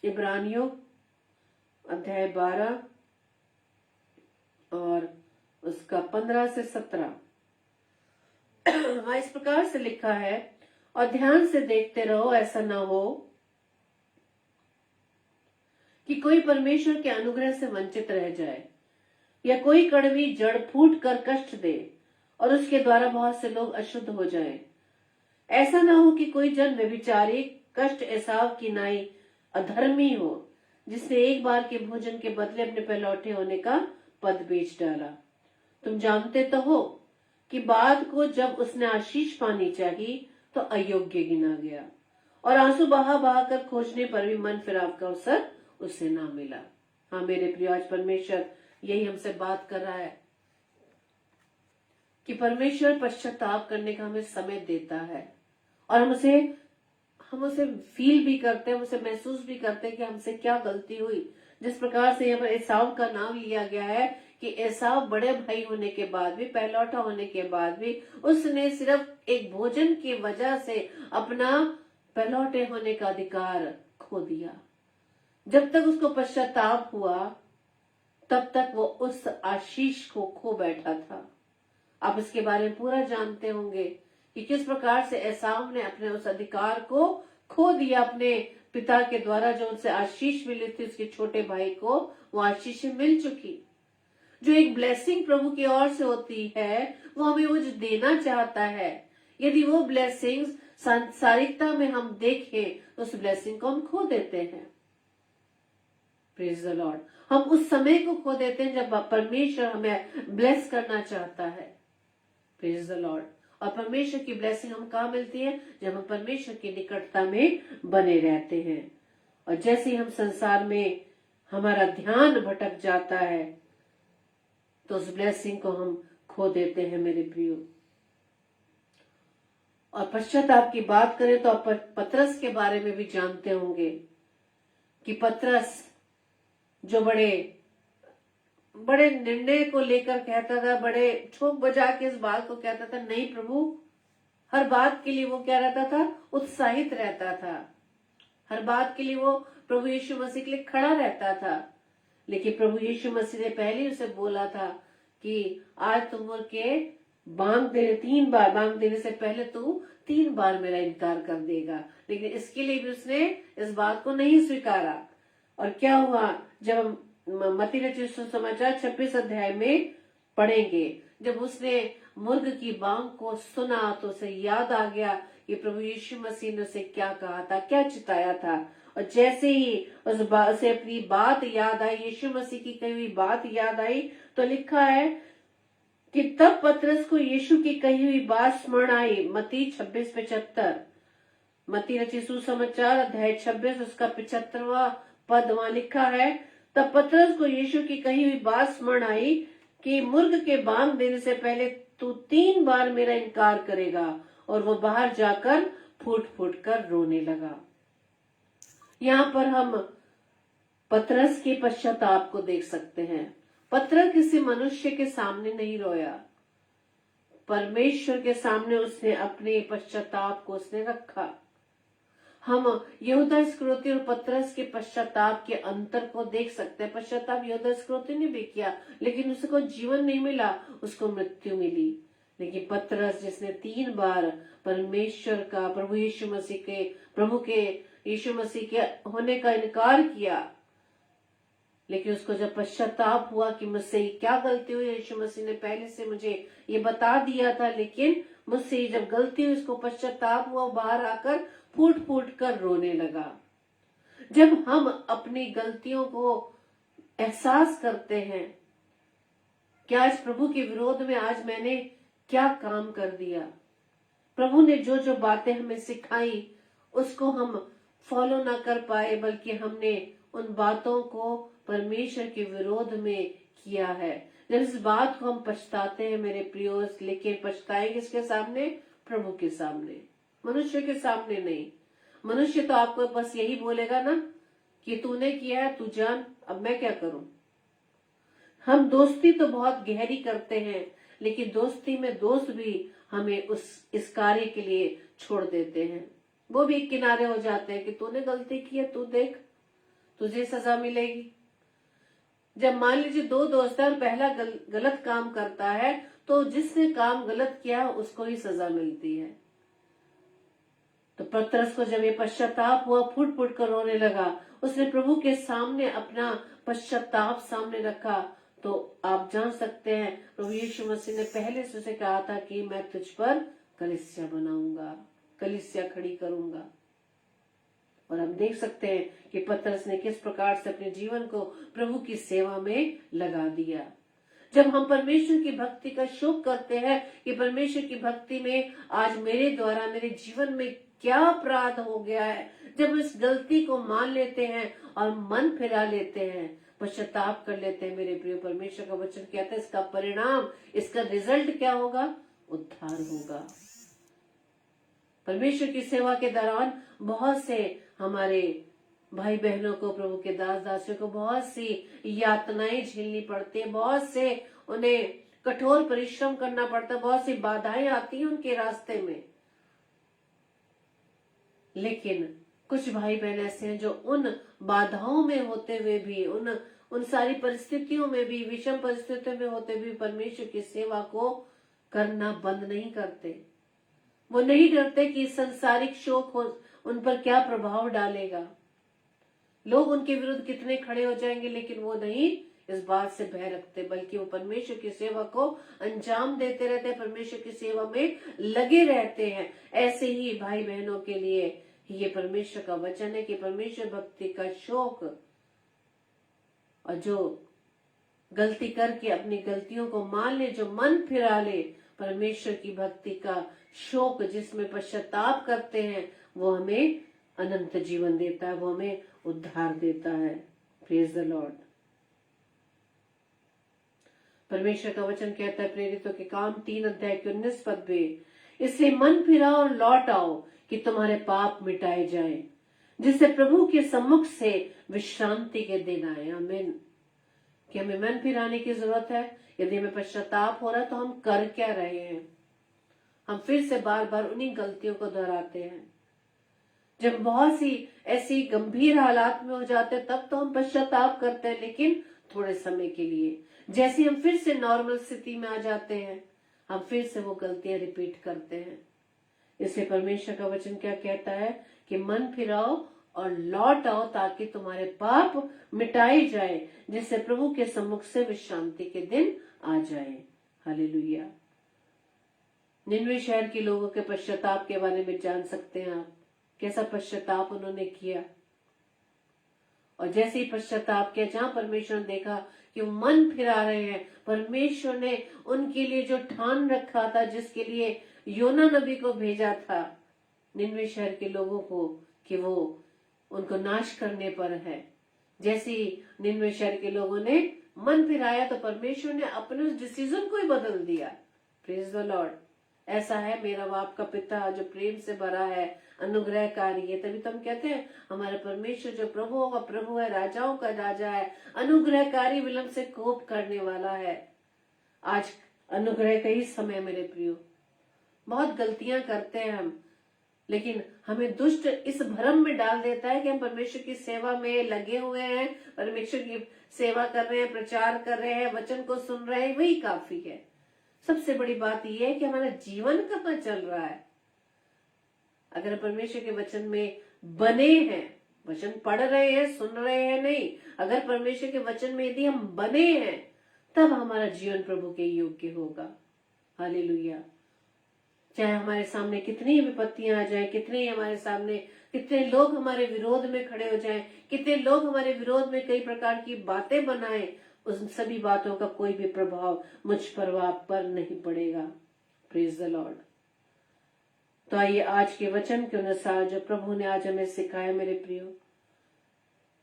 इब्रानियों अध्याय 12 और उसका 15 से 17 इस प्रकार से लिखा है, और ध्यान से देखते रहो, ऐसा ना हो कि कोई परमेश्वर के अनुग्रह से वंचित रह जाए, या कोई कड़वी जड़ फूट कर कष्ट दे और उसके द्वारा बहुत से लोग अशुद्ध हो जाएं। ऐसा ना हो कि कोई जन व्यभिचारी कष्ट एसाव की नाई अधर्मी हो, जिसने एक बार के भोजन के बदले अपने पहलौठे होने का पद बेच डाला। तुम जानते तो हो कि बाद को जब उसने आशीष पानी चाहिए तो अयोग्य गिना गया, और आंसू बहा बहा कर खोजने पर भी मन फिराव का अवसर उसे ना मिला। हाँ मेरे प्रिय, आज परमेश्वर यही हमसे बात कर रहा है कि परमेश्वर पश्चाताप करने का हमें समय देता है, और हम उसे फील भी करते हैं, उसे महसूस भी करते हैं कि हमसे क्या गलती हुई। जिस प्रकार से यहाँ पर एसाव का नाम लिया गया है कि एसाव बड़े भाई होने के बाद भी, पहलौठा होने के बाद भी, उसने सिर्फ एक भोजन की वजह से अपना पहलौठे होने का अधिकार खो दिया। जब तक उसको पश्चाताप हुआ तब तक वो उस आशीष को खो बैठा था। आप इसके बारे में पूरा जानते होंगे कि किस प्रकार से एसाव ने अपने उस अधिकार को खो दिया। अपने पिता के द्वारा जो उनसे आशीष मिली थी उसके छोटे भाई को, वो आशीष मिल चुकी। जो एक ब्लेसिंग प्रभु की ओर से होती है वो हमें वो जो देना चाहता है, यदि वो ब्लेसिंग्स सांसारिकता में हम देखें तो उस ब्लेसिंग को हम खो देते हैं। Praise the Lord. हम उस समय को खो देते हैं जब परमेश्वर हमें ब्लेस करना चाहता है। Praise the Lord. और परमेश्वर की ब्लेसिंग हम कहाँ मिलती है, जब हम परमेश्वर की निकटता में बने रहते हैं। और जैसे ही हम संसार में हमारा ध्यान भटक जाता है तो उस ब्लेसिंग को हम खो देते हैं मेरे प्रियो। और पश्चाताप की बात करें तो आप पतरस के बारे में भी जानते होंगे कि पतरस जो बड़े निर्णय को लेकर कहता था, बड़े ठोक बजा के इस बात को कहता था, नहीं प्रभु, हर बात के लिए वो क्या रहता था, उत्साहित रहता था। हर बात के लिए वो प्रभु यीशु मसीह के लिए खड़ा रहता था। लेकिन प्रभु यीशु मसीह ने पहले ही उसे बोला था कि आज तुम के तीन बार बांग देने से पहले तू 3 बार मेरा इनकार कर देगा। लेकिन इसके लिए भी उसने इस बात को नहीं स्वीकारा। और क्या हुआ, जब हम मत्ती रचित सुसमाचार 26 अध्याय में पढ़ेंगे, जब उसने मुर्ग की बांग को सुना तो उसे याद आ गया कि प्रभु यीशु मसीह ने उसे क्या कहा था, क्या चिताया था। और जैसे ही उसे अपनी बात याद आई, यीशु मसीह की कही हुई बात याद आई, तो लिखा है कि तब पतरस को यीशु की कही हुई बात स्मरण आई। मत्ती 26:75, मत्ती रचित सुसमाचार अध्याय 26 उसका 75वां पद वहां लिखा है, तब पतरस को यीशु की कही हुई बात स्मरण आई कि मुर्ग के बांग देने से पहले तू 3 बार मेरा इनकार करेगा। और वो बाहर जाकर फूट फूट कर रोने लगा। यहाँ पर हम पतरस के पश्चाताप को देख सकते हैं। पतरस किसी मनुष्य के सामने नहीं रोया, परमेश्वर के सामने उसने अपने पश्चाताप को उसने रखा। हम यहूदा इस्करियोती और पतरस के पश्चाताप के अंतर को देख सकते हैं। पश्चाताप यहूदा इस्करियोती ने भी किया, लेकिन उसको जीवन नहीं मिला, उसको मृत्यु मिली। लेकिन पतरस जिसने 3 बार परमेश्वर का, प्रभु यीशु मसीह के होने का इनकार किया, लेकिन उसको जब पश्चाताप हुआ कि मुझसे क्या गलती हुई, यीशु मसीह ने पहले से मुझे ये बता दिया था, लेकिन मुझसे जब गलती हुई, उसको पश्चाताप हुआ, बाहर आकर फूट फूट कर रोने लगा। जब हम अपनी गलतियों को एहसास करते हैं कि आज प्रभु के विरोध में आज मैंने क्या काम कर दिया, प्रभु ने जो जो बातें हमें सिखाई उसको हम फॉलो ना कर पाए, बल्कि हमने उन बातों को परमेश्वर के विरोध में किया है। जब इस बात को हम पछताते हैं मेरे प्रियो, लेकिन पछताएंगे किसके सामने? प्रभु के सामने, मनुष्य के सामने नहीं। मनुष्य तो आपको बस यही बोलेगा ना कि तूने किया है, तू जान, अब मैं क्या करूं। हम दोस्ती तो बहुत गहरी करते हैं, लेकिन दोस्ती में दोस्त भी हमें इस कार्य के लिए छोड़ देते हैं। वो भी किनारे हो जाते हैं कि तूने गलती की है, तू देख, तुझे सजा मिलेगी। जब मान लीजिए 2 दोस्त हैं और पहला गलत काम करता है, तो जिसने काम गलत किया उसको ही सजा मिलती है। तो पतरस को जब ये पश्चाताप हुआ, फूट फूट कर रोने लगा, उसने प्रभु के सामने अपना पश्चाताप सामने रखा। तो आप जान सकते हैं प्रभु यीशु मसीह ने पहले से उसे कहा था कि मैं तुझ पर कलीसिया बनाऊंगा, कलीसिया खड़ी करूंगा। और हम देख सकते हैं कि पतरस ने किस प्रकार से अपने जीवन को प्रभु की सेवा में लगा दिया। जब हम परमेश्वर की भक्ति का शोक करते हैं कि परमेश्वर की भक्ति में आज मेरे द्वारा मेरे जीवन में क्या अपराध हो गया है, जब इस गलती को मान लेते हैं और मन फिरा लेते हैं, पश्चाताप कर लेते हैं, मेरे प्रिय, परमेश्वर का वचन कहता है इसका परिणाम, इसका रिजल्ट क्या होगा? उद्धार होगा। परमेश्वर की सेवा के दौरान बहुत से हमारे भाई बहनों को, प्रभु के दास दासियों को बहुत सी यातनाएं झेलनी पड़ती है, बहुत से उन्हें कठोर परिश्रम करना पड़ता है, बहुत सी बाधाएं आती हैं उनके रास्ते में। लेकिन कुछ भाई बहन ऐसे हैं जो उन बाधाओं में होते हुए भी, उन सारी परिस्थितियों में भी, विषम परिस्थितियों में होते भी परमेश्वर की सेवा को करना बंद नहीं करते। वो नहीं डरते कि संसारिक शोक उन पर क्या प्रभाव डालेगा, लोग उनके विरुद्ध कितने खड़े हो जाएंगे, लेकिन वो नहीं इस बात से भय रखते, बल्कि वो परमेश्वर की सेवा को अंजाम देते रहते हैं, परमेश्वर की सेवा में लगे रहते हैं। ऐसे ही भाई बहनों के लिए ये परमेश्वर का वचन है कि परमेश्वर भक्ति का शौक, और जो गलती करके अपनी गलतियों को मान ले, जो मन फिरा ले, परमेश्वर की भक्ति का शौक जिसमें पश्चाताप करते हैं, वो हमें अनंत जीवन देता है, वो हमें उद्धार देता है। Praise the Lord. परमेश्वर का वचन कहता है प्रेरितों के काम 3 अध्याय के 19 पद में, इससे मन फिराओ और लौट आओ कि तुम्हारे पाप मिटाए जाएं, जिससे प्रभु के सम्मुख से विश्रांति के दिन आए। आमीन। कि हमें मन फिराने की जरूरत है। यदि हमें पश्चाताप हो रहा है तो हम कर क्या रहे हैं? हम फिर से बार बार उन्हीं गलतियों को दोहराते हैं। जब बहुत सी ऐसी गंभीर हालात में हो जाते हैं तब तो हम पश्चाताप करते हैं, लेकिन थोड़े समय के लिए। जैसे हम फिर से नॉर्मल स्थिति में आ जाते हैं, हम फिर से वो गलतियां रिपीट करते हैं। इसलिए परमेश्वर का वचन क्या कहता है कि मन फिराओ और लौट आओ ताकि तुम्हारे पाप मिटाए जाए, जिससे प्रभु के सम्मुख से विश्रांति के दिन आ जाए। हालेलुया। निनवे शहर के लोगों के पश्चाताप के बारे में जान सकते हैं आप, कैसा पश्चाताप उन्होंने किया। और जैसे ही पश्चाताप किया, जहां परमेश्वर ने देखा कि वो मन फिरा रहे हैं, परमेश्वर ने उनके लिए जो ठान रखा था, जिसके लिए योना नबी को भेजा था निनवे शहर के लोगों को, कि वो उनको नाश करने पर है, जैसे ही निनवे शहर के लोगों ने मन फिराया तो परमेश्वर ने अपने उस डिसीजन को ही बदल दिया। Praise the Lord. ऐसा है मेरा बाप का पिता जो प्रेम से भरा है, अनुग्रहकारी है। तभी तो हम कहते हैं हमारा परमेश्वर जो प्रभुओं का प्रभु है, राजाओं का राजा है, अनुग्रहकारी, विलंब से कोप करने वाला है। आज अनुग्रह का ही समय मेरे प्रियो। बहुत गलतियां करते हैं हम, लेकिन हमें दुष्ट इस भ्रम में डाल देता है कि हम परमेश्वर की सेवा में लगे हुए हैं, परमेश्वर की सेवा कर रहे हैं, प्रचार कर रहे हैं, वचन को सुन रहे हैं, वही काफी है। सबसे बड़ी बात यह है कि हमारा जीवन कहाँ चल रहा है। अगर हम परमेश्वर के वचन में बने हैं, वचन पढ़ रहे हैं, सुन रहे हैं, नहीं, अगर परमेश्वर के वचन में यदि हम बने हैं, तब हमारा जीवन प्रभु के योग्य होगा। हालेलुया। चाहे हमारे सामने कितनी विपत्तियां आ जाएं, कितने लोग हमारे विरोध में खड़े हो जाएं, कितने लोग हमारे विरोध में कई प्रकार की बातें बनाएं, उन सभी बातों का कोई भी प्रभाव मुझ पर आप पर नहीं पड़ेगा। Praise the Lord. तो आइए आज के वचन के अनुसार जो प्रभु ने आज हमें सिखाया मेरे प्रियो,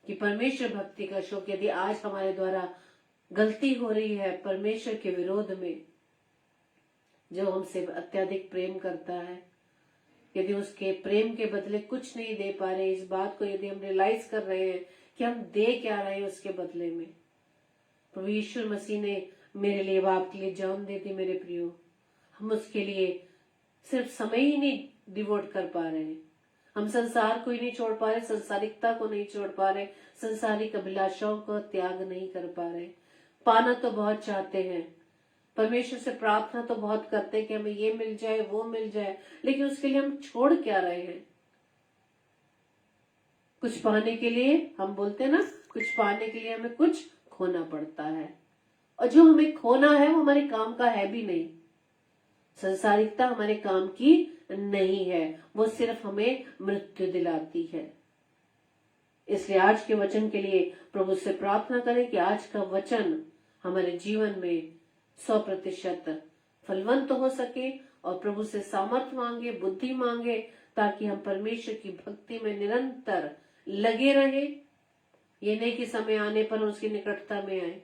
कि परमेश्वर भक्ति का शौक, यदि आज हमारे द्वारा गलती हो रही है परमेश्वर के विरोध में, जो हमसे अत्यधिक प्रेम करता है, यदि उसके प्रेम के बदले कुछ नहीं दे पा रहे, इस बात को यदि हम रियलाइज कर रहे हैं कि हम दे क्या रहे हैं उसके बदले में, प्रभु यीशु मसीह ने मेरे लिए, आपके लिए जान दी थी मेरे प्रियो। हम उसके लिए सिर्फ समय ही नहीं डिवोट कर पा रहे हैं, हम संसार को ही नहीं छोड़ पा रहे, संसारिकता को नहीं छोड़ पा रहे, संसारिक अभिलाषाओं को त्याग नहीं कर पा रहे। पाना तो बहुत चाहते हैं, परमेश्वर से प्रार्थना तो बहुत करते हैं कि हमें ये मिल जाए, वो मिल जाए, लेकिन उसके लिए हम छोड़ क्या रहे हैं। कुछ पाने के लिए हम बोलते हैं ना, कुछ पाने के लिए हमें कुछ खोना पड़ता है, और जो हमें खोना है वो हमारे काम का है भी नहीं। संसारिकता हमारे काम की नहीं है, वो सिर्फ हमें मृत्यु दिलाती है। इसलिए आज के वचन के लिए प्रभु से प्रार्थना करें कि आज का वचन हमारे जीवन में 100% फलवंत हो सके, और प्रभु से सामर्थ मांगे, बुद्धि मांगे, ताकि हम परमेश्वर की भक्ति में निरंतर लगे रहे। ये नहीं कि समय आने पर उसकी निकटता में आए,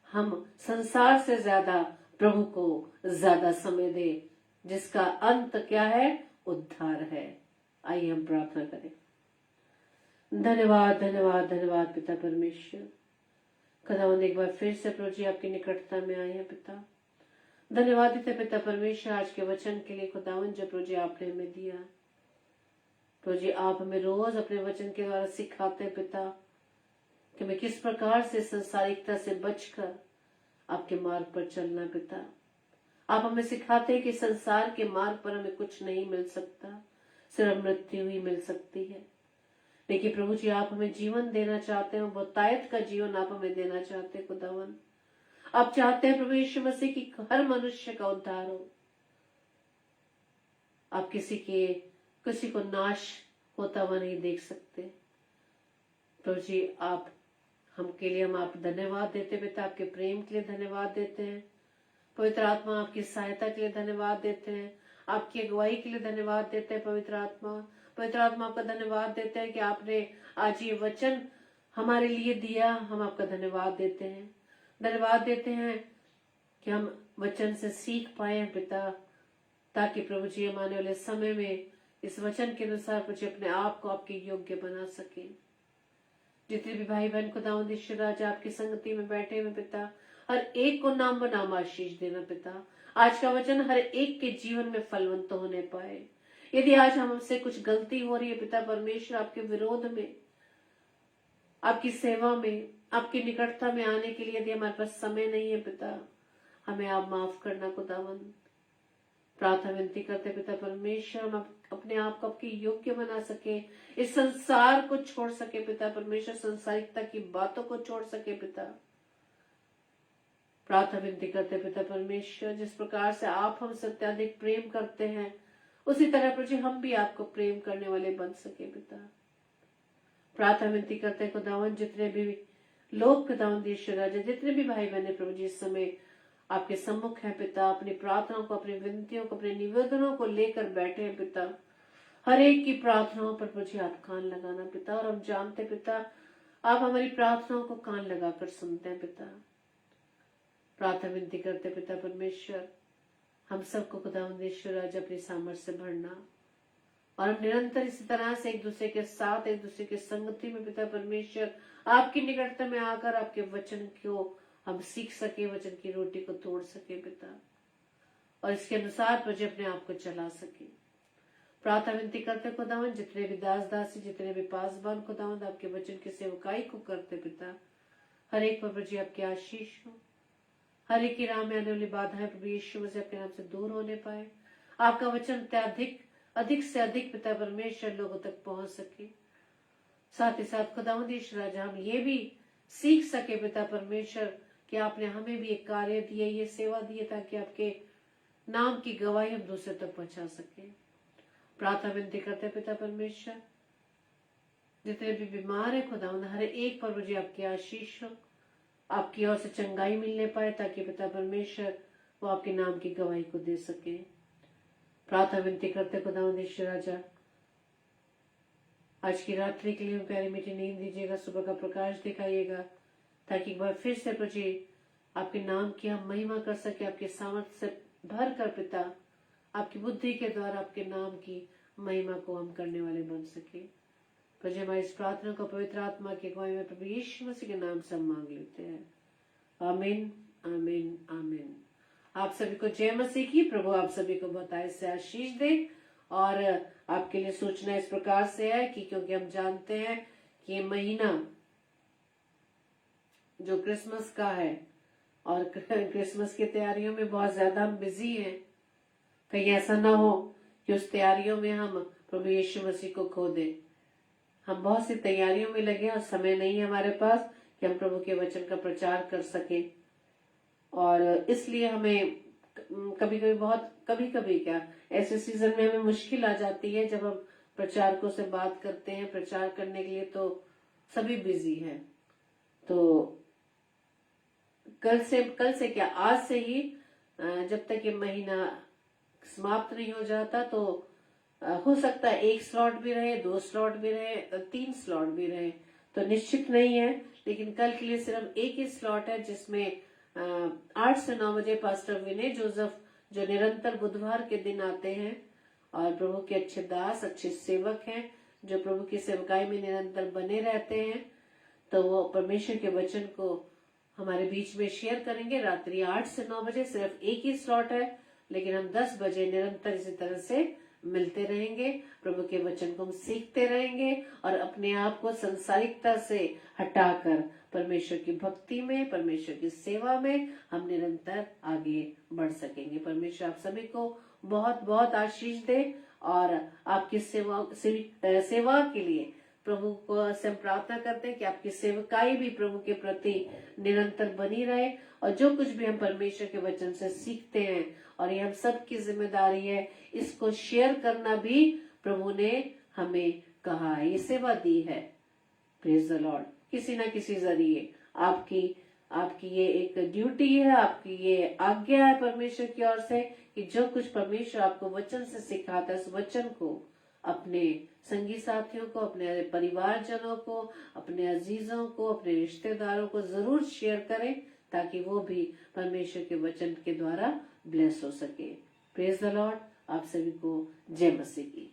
हम संसार से ज्यादा प्रभु को ज्यादा समय दे, जिसका अंत क्या है? उद्धार है। आइए हम प्रार्थना करें। धन्यवाद धन्यवाद धन्यवाद पिता परमेश्वर, खुदावंद एक बार फिर से प्रभु जी आपकी निकटता में आए हैं पिता। धन्यवाद देते पिता परमेश्वर आज के वचन के लिए खुदावंद, जो प्रभु जी आपने हमें दिया। प्रभु जी आप हमें रोज अपने वचन के द्वारा सिखाते हैं पिता, कि मैं किस प्रकार से संसारिकता से बचकर आपके मार्ग पर चलना। पिता आप हमें सिखाते हैं कि संसार के मार्ग पर हमें कुछ नहीं मिल सकता, सिर्फ मृत्यु ही मिल सकती है। लेकिन प्रभु जी आप हमें जीवन देना चाहते हैं, बहुतायत का जीवन आप हमें देना चाहते हैं खुदावन। आप चाहते हैं प्रभु यीशु मसीह की हर मनुष्य का उद्धार हो। आप किसी को नाश होता हुआ नहीं देख सकते। प्रभु जी आप हम आप धन्यवाद देते पिता, आपके प्रेम के लिए धन्यवाद देते हैं। पवित्र आत्मा आपकी सहायता के लिए धन्यवाद देते हैं, आपकी अगुवाई के लिए धन्यवाद देते हैं। पवित्र आत्मा आपका धन्यवाद देते हैं कि आपने आज ये वचन हमारे लिए दिया, हम आपका धन्यवाद देते हैं। धन्यवाद देते हैं कि हम वचन से सीख पाए हैं पिता, ताकि प्रभु जी हम आने वाले समय में इस वचन के अनुसार कुछ अपने आप को आपके योग्य बना सके। जितने भी भाई बहन खुदावंद ईश्वर आज आपकी संगति में बैठे हुए पिता, हर एक को नाम बनाम आशीष देना पिता। आज का वचन हर एक के जीवन में फलवंत होने पाए। यदि आज हमसे कुछ गलती हो रही है पिता परमेश्वर, आपके विरोध में, आपकी सेवा में, आपकी निकटता में आने के लिए यदि हमारे पास समय नहीं है पिता, हमें आप माफ करना खुदावंद। प्रार्थना विनती करते पिता परमेश्वर, हम अपने आप को आपके योग्य बना सके, इस संसार को छोड़ सके पिता परमेश्वर, संसारिकता की बातों को छोड़ सके पिता। प्रार्थना विनती करते पिता परमेश्वर, जिस प्रकार से आप हमसे अत्यधिक प्रेम करते हैं, उसी तरह प्रभु जी हम भी आपको प्रेम करने वाले बन सके पिता। प्रार्थना विनती करते हैं खुदावन, जितने भी लोग खुदावन ईश्वर राजा, जितने भी भाई बहने प्रभु जी इस समय आपके सम्मुख है पिता, अपनी प्रार्थनाओं को, अपनी विनतियों को, अपने निवेदनों को लेकर बैठे हैं पिता। हर एक की प्रार्थनाओं पर प्रभु जी आप कान लगाना पिता, और हम जानते पिता आप हमारी प्रार्थनाओं को कान लगाकर सुनते हैं पिता। प्रार्थना विनती करते पिता परमेश्वर, हम सबको खुदावंद ईश्वर राजा अपनी सामर्थ्य से भरना, और हम निरंतर इसी तरह से एक दूसरे के साथ, एक दूसरे की संगति में पिता परमेश्वर आपकी निकटता में आकर आपके वचन को हम सीख सके, वचन की रोटी को तोड़ सके पिता, और इसके अनुसार प्रभु अपने आप को चला सके। प्रार्थना विनती करते खुदावंद, जितने भी दास दासी, जितने भी पासबान खुदावंद आपके वचन की सेवकाई को करते पिता, हर एक पर प्रभु जी आपकी आशीष हो, हर एक की राह में आने वाली बाधाएं प्रभु यीशु मसीह आपके नाम से दूर होने पाए, आपका वचन अधिक से अधिक पिता परमेश्वर लोगों तक पहुंच सके। साथ ही साथ खुदावंद ईश्वर राजा, हम ये भी सीख सके पिता परमेश्वर कि आपने हमें भी एक कार्य दिए, ये सेवा दी है, ताकि आपके नाम की गवाही हम दूसरे तक पहुंचा सके। प्रार्थना विनती करते पिता परमेश्वर, जितने भी बीमार है खुदावंद, हर एक पर मुझे आपकी आशीष हो, आपकी ओर से चंगाई मिलने पाए, ताकि पिता परमेश्वर वो आपके नाम की गवाही को दे सके। प्रार्थना विनती करते खुदावंद ईश्वर राजा, आज की रात्रि के लिए प्यारी मीठी नींद दीजिएगा, सुबह का प्रकाश दिखाइएगा, ताकि एक बार फिर से प्रभु आपके नाम की हम महिमा कर सके, आपके सामर्थ्य से भर कर पिता आपकी बुद्धि के द्वारा आपके नाम की महिमा को हम करने वाले बन सके। प्रभु हमारी इस प्रार्थना को पवित्र आत्मा की अगुवाई में प्रभु यीशु मसीह के नाम से हम मांग लेते हैं, आमीन आमीन आमीन। आप सभी को जय मसीह की। प्रभु आप सभी को बहुत से आशीष दे। और आपके लिए सूचना इस प्रकार से है कि क्योंकि हम जानते हैं कि ये महीना जो क्रिसमस का है, और क्रिसमस की तैयारियों में बहुत ज्यादा हम बिजी हैं, कहीं ऐसा ना हो कि उस तैयारियों में हम प्रभु यीशु मसीह को खो दें। हम बहुत सी तैयारियों में लगे और समय नहीं है हमारे पास कि हम प्रभु के वचन का प्रचार कर सके, और इसलिए हमें कभी कभी क्या ऐसे सीजन में हमें मुश्किल आ जाती है जब हम प्रचारकों से बात करते हैं प्रचार करने के लिए, तो सभी बिजी हैं। तो कल से क्या आज से ही जब तक ये महीना समाप्त नहीं हो जाता, तो हो सकता है 1 स्लॉट भी रहे, 2 स्लॉट भी रहे, 3 स्लॉट भी रहे, तो निश्चित नहीं है। लेकिन कल के लिए सिर्फ एक ही स्लॉट है, जिसमें 8 से 9 बजे पास्टर विनय जोसेफ, जो निरंतर बुधवार के दिन आते हैं और प्रभु के अच्छे दास, अच्छे सेवक हैं, जो प्रभु की सेवकाई में निरंतर बने रहते हैं, तो वो परमेश्वर के वचन को हमारे बीच में शेयर करेंगे। रात्रि 8 से 9 बजे सिर्फ एक ही स्लॉट है, लेकिन हम 10 बजे निरंतर इसी तरह से मिलते रहेंगे, प्रभु के वचन को हम सीखते रहेंगे, और अपने आप को संसारिकता से हटाकर परमेश्वर की भक्ति में, परमेश्वर की सेवा में हम निरंतर आगे बढ़ सकेंगे। परमेश्वर आप सभी को बहुत बहुत आशीष दे, और आपकी सेवा के लिए प्रभु को से हम प्रार्थना करते हैं कि आपकी सेवकाई भी प्रभु के प्रति निरंतर बनी रहे, और जो कुछ भी हम परमेश्वर के वचन से सीखते हैं, और ये हम सबकी जिम्मेदारी है, इसको शेयर करना भी प्रभु ने हमें कहा है, ये सेवा दी है। Praise the Lord. किसी ना किसी जरिए आपकी ये एक ड्यूटी है, आपकी ये आज्ञा है परमेश्वर की ओर से, कि जो कुछ परमेश्वर आपको वचन से सिखाता है, उस वचन को अपने संगी साथियों को, अपने परिवारजनों को, अपने अजीजों को, अपने रिश्तेदारों को जरूर शेयर करें, ताकि वो भी परमेश्वर के वचन के द्वारा ब्लेस हो सके। Praise the Lord. आप सभी को जय मसीह की।